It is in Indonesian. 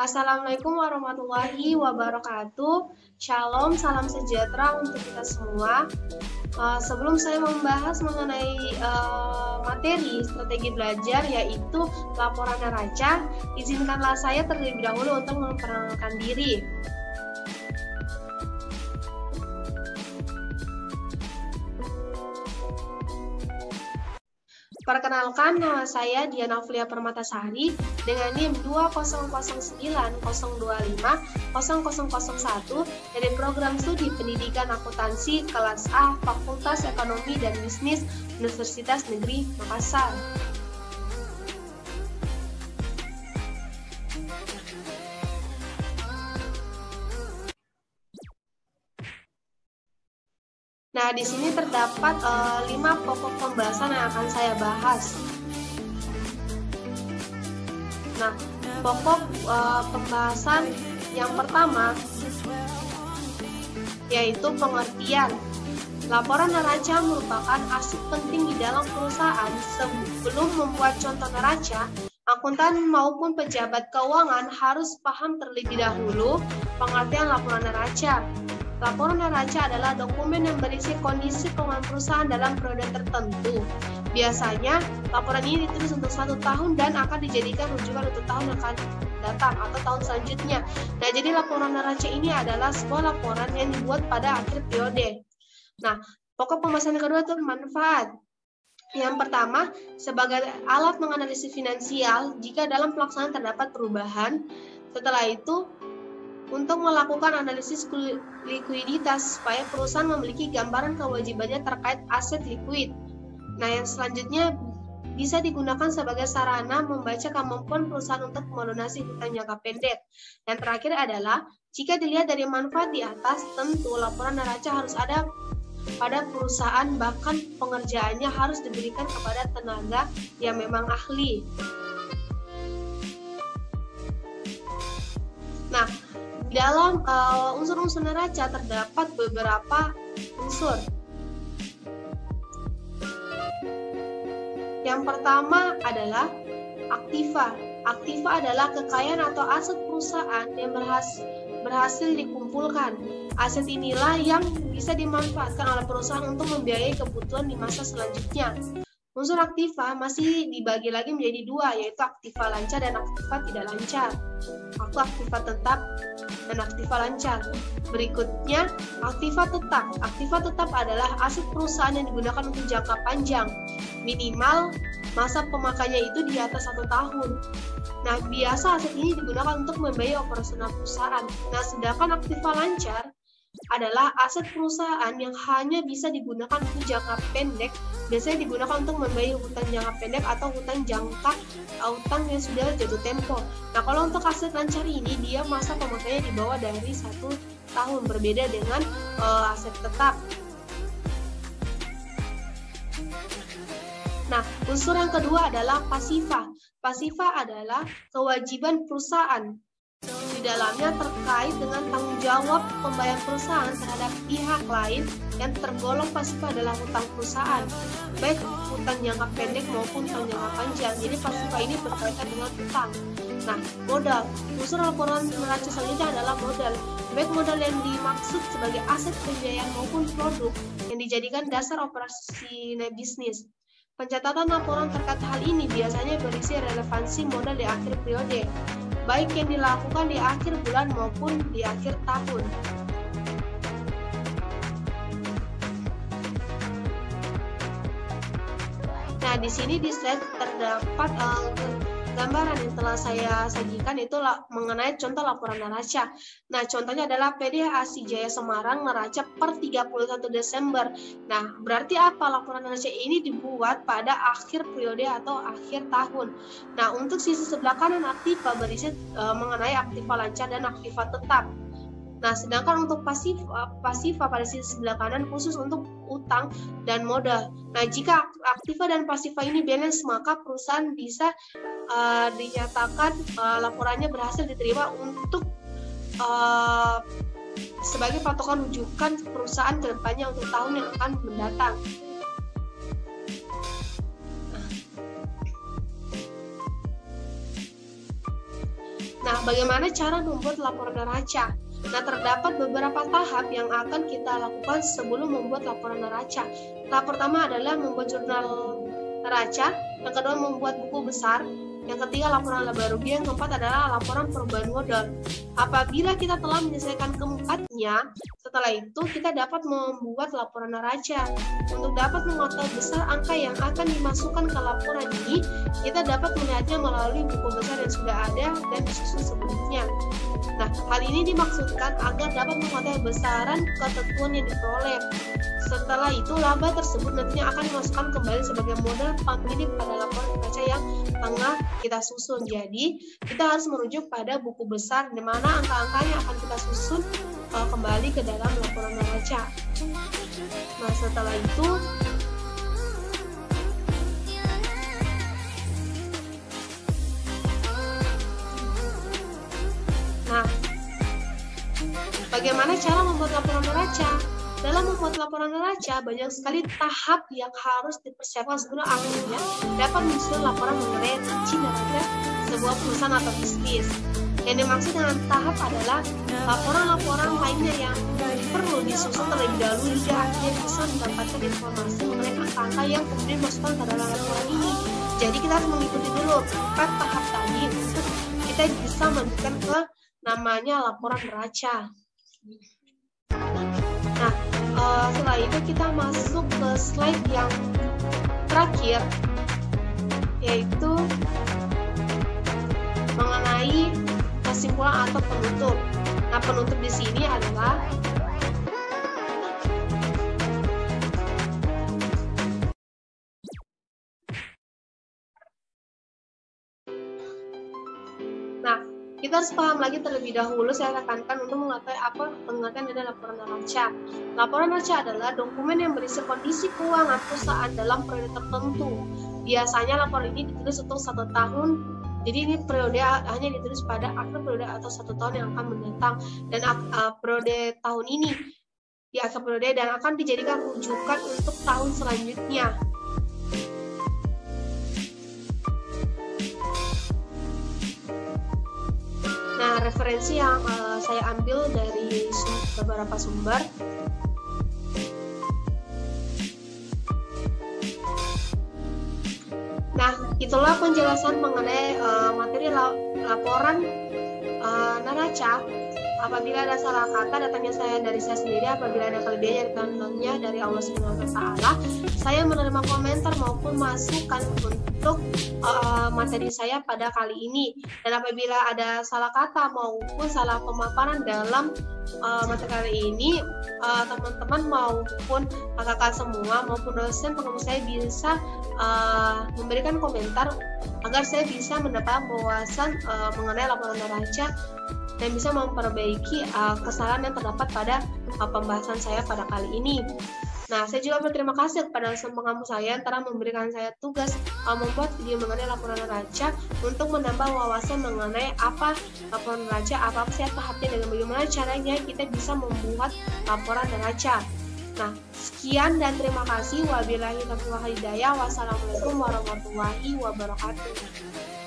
Assalamualaikum warahmatullahi wabarakatuh. Shalom, salam sejahtera untuk kita semua. Sebelum saya membahas mengenai materi strategi belajar yaitu laporan neraca, izinkanlah saya terlebih dahulu untuk memperkenalkan diri. Perkenalkan, nama saya Diana Aulia Permatasari dengan NIM 20090250001 dari Program Studi Pendidikan Akuntansi kelas A Fakultas Ekonomi dan Bisnis Universitas Negeri Makassar. Nah, di sini terdapat 5 pokok pembahasan yang akan saya bahas. Nah, pokok pembahasan yang pertama yaitu pengertian. Laporan neraca merupakan aset penting di dalam perusahaan. Sebelum membuat contoh neraca, akuntan maupun pejabat keuangan harus paham terlebih dahulu pengertian laporan neraca. Laporan neraca adalah dokumen yang berisi kondisi keuangan perusahaan dalam periode tertentu. Biasanya, laporan ini ditulis untuk 1 tahun dan akan dijadikan rujukan untuk tahun yang akan datang atau tahun selanjutnya. Nah, jadi laporan neraca ini adalah sebuah laporan yang dibuat pada akhir periode. Nah, pokok pembahasan yang kedua itu manfaat. Yang pertama, sebagai alat menganalisis finansial jika dalam pelaksanaan terdapat perubahan. Setelah itu, untuk melakukan analisis likuiditas supaya perusahaan memiliki gambaran kewajibannya terkait aset likuid. Nah, yang selanjutnya bisa digunakan sebagai sarana membaca kemampuan perusahaan untuk melunasi hutang jangka pendek. Yang terakhir adalah, jika dilihat dari manfaat di atas, tentu laporan neraca harus ada pada perusahaan, bahkan pengerjaannya harus diberikan kepada tenaga yang memang ahli. Nah, dalam unsur-unsur neraca terdapat beberapa unsur. Yang pertama adalah aktiva. Aktiva adalah kekayaan atau aset perusahaan yang berhasil dikumpulkan. Aset inilah yang bisa dimanfaatkan oleh perusahaan untuk membiayai kebutuhan di masa selanjutnya. Unsur aktiva masih dibagi lagi menjadi 2, yaitu aktiva lancar dan aktiva tidak lancar. Aktiva tetap dan aktiva lancar. Berikutnya, aktiva tetap. Aktiva tetap adalah aset perusahaan yang digunakan untuk jangka panjang. Minimal masa pemakaiannya itu di atas 1 tahun. Nah, biasa aset ini digunakan untuk membiayai operasional perusahaan. Nah, sedangkan aktiva lancar adalah aset perusahaan yang hanya bisa digunakan untuk jangka pendek, biasanya digunakan untuk membayar hutang jangka pendek atau hutang yang sudah jatuh tempo. Nah, kalau untuk aset lancar ini, dia masa pemakaiannya di bawah dari 1 tahun, berbeda dengan aset tetap. Nah, unsur yang kedua adalah pasiva. Pasiva adalah kewajiban perusahaan. Di dalamnya terkait dengan tanggung jawab pembayaran perusahaan terhadap pihak lain. Yang tergolong pasiva adalah hutang perusahaan, baik hutang jangka pendek maupun hutang jangka panjang. Jadi pasiva ini berkaitan dengan hutang. Nah, modal. Unsur laporan neraca selanjutnya adalah modal. Baik modal yang dimaksud sebagai aset pembiayaan maupun produk yang dijadikan dasar operasi bisnis. Pencatatan laporan terkait hal ini biasanya berisi relevansi modal di akhir periode, baik yang dilakukan di akhir bulan maupun di akhir tahun. Nah, di sini di slide terdapat gambaran yang telah saya sajikan itu mengenai contoh laporan neraca. Nah, contohnya adalah PT ASI Jaya Semarang neraca per 31 Desember. Nah, berarti apa? Laporan neraca ini dibuat pada akhir periode atau akhir tahun. Nah, untuk sisi sebelah kanan aktiva berisi mengenai aktiva lancar dan aktiva tetap. Nah, sedangkan untuk pasiva pada sisi sebelah kanan khusus untuk utang dan modal. Nah, jika aktiva dan pasiva ini balance, maka perusahaan bisa dinyatakan laporannya berhasil diterima untuk sebagai patokan rujukan perusahaan ke depannya untuk tahun yang akan mendatang. Nah, Nah, bagaimana cara membuat laporan neraca? Nah, terdapat beberapa tahap yang akan kita lakukan sebelum membuat laporan neraca. Tahap pertama adalah membuat jurnal neraca, yang kedua membuat buku besar, yang ketiga laporan laba rugi, yang keempat adalah laporan perubahan modal. Apabila kita telah menyelesaikan keempatnya, setelah itu kita dapat membuat laporan neraca. Untuk dapat mengetahui besar angka yang akan dimasukkan ke laporan ini, kita dapat melihatnya melalui buku besar yang sudah ada dan disusun sebelumnya. Nah, hal ini dimaksudkan agar dapat mengetahui besaran ketentuan yang diperoleh. Setelah itu, laba tersebut nantinya akan dimasukkan kembali sebagai modal pemilik pada laporan neraca yang tengah kita susun. Jadi, kita harus merujuk pada buku besar di mana angka-angkanya akan kita susun kembali ke dalam laporan neraca. Nah, setelah itu, bagaimana cara membuat laporan neraca? Dalam membuat laporan neraca, banyak sekali tahap yang harus dipersiapkan sebelum akhirnya dapat menyusun laporan mengenai rinci neraca sebuah perusahaan atau bisnis. Yang dimaksud dengan tahap adalah laporan-laporan lainnya yang perlu disusun terlebih dahulu hingga akhirnya bisa mendapatkan informasi mengenai angka-angka yang kemudian dimasukkan ke dalam laporan ini. Jadi kita harus mengikuti dulu 4 tahap tadi untuk kita bisa melanjutkan ke namanya laporan neraca. Nah, setelah itu kita masuk ke slide yang terakhir, yaitu mengenai kesimpulan atau penutup. Nah, penutup di sini adalah kita harus paham lagi terlebih dahulu, saya tekankan untuk mengetahui apa pengertian dari laporan neraca. Laporan neraca adalah dokumen yang berisi kondisi keuangan perusahaan dalam periode tertentu. Biasanya laporan ini ditulis untuk 1 tahun, jadi ini periode hanya ditulis pada akhir periode atau 1 tahun yang akan mendatang, dan periode tahun ini di akhir periode dan akan dijadikan rujukan untuk tahun selanjutnya. Referensi yang saya ambil dari beberapa sumber. Nah, itulah penjelasan mengenai materi laporan neraca. Apabila ada salah kata, datangnya dari saya sendiri. Apabila ada kelebihan dari Allah Subhanahu wa Ta'ala, saya menerima komentar maupun masukan untuk materi saya pada kali ini. Dan apabila ada salah kata maupun salah pemaparan dalam materi kali ini, teman-teman maupun kakak semua maupun dosen pengajar saya bisa memberikan komentar agar saya bisa mendapat wawasan mengenai laporan neraca dan bisa memperbaiki kesalahan yang terdapat pada pembahasan saya pada kali ini. Nah, saya juga berterima kasih kepada semua kamu saya yang telah memberikan saya tugas membuat video mengenai laporan neraca untuk menambah wawasan mengenai apa laporan neraca, apa sih tahapnya, dan bagaimana caranya kita bisa membuat laporan neraca. Nah, sekian dan terima kasih. Wabillahi taufiq wal hidayah. Wassalamualaikum warahmatullahi wabarakatuh.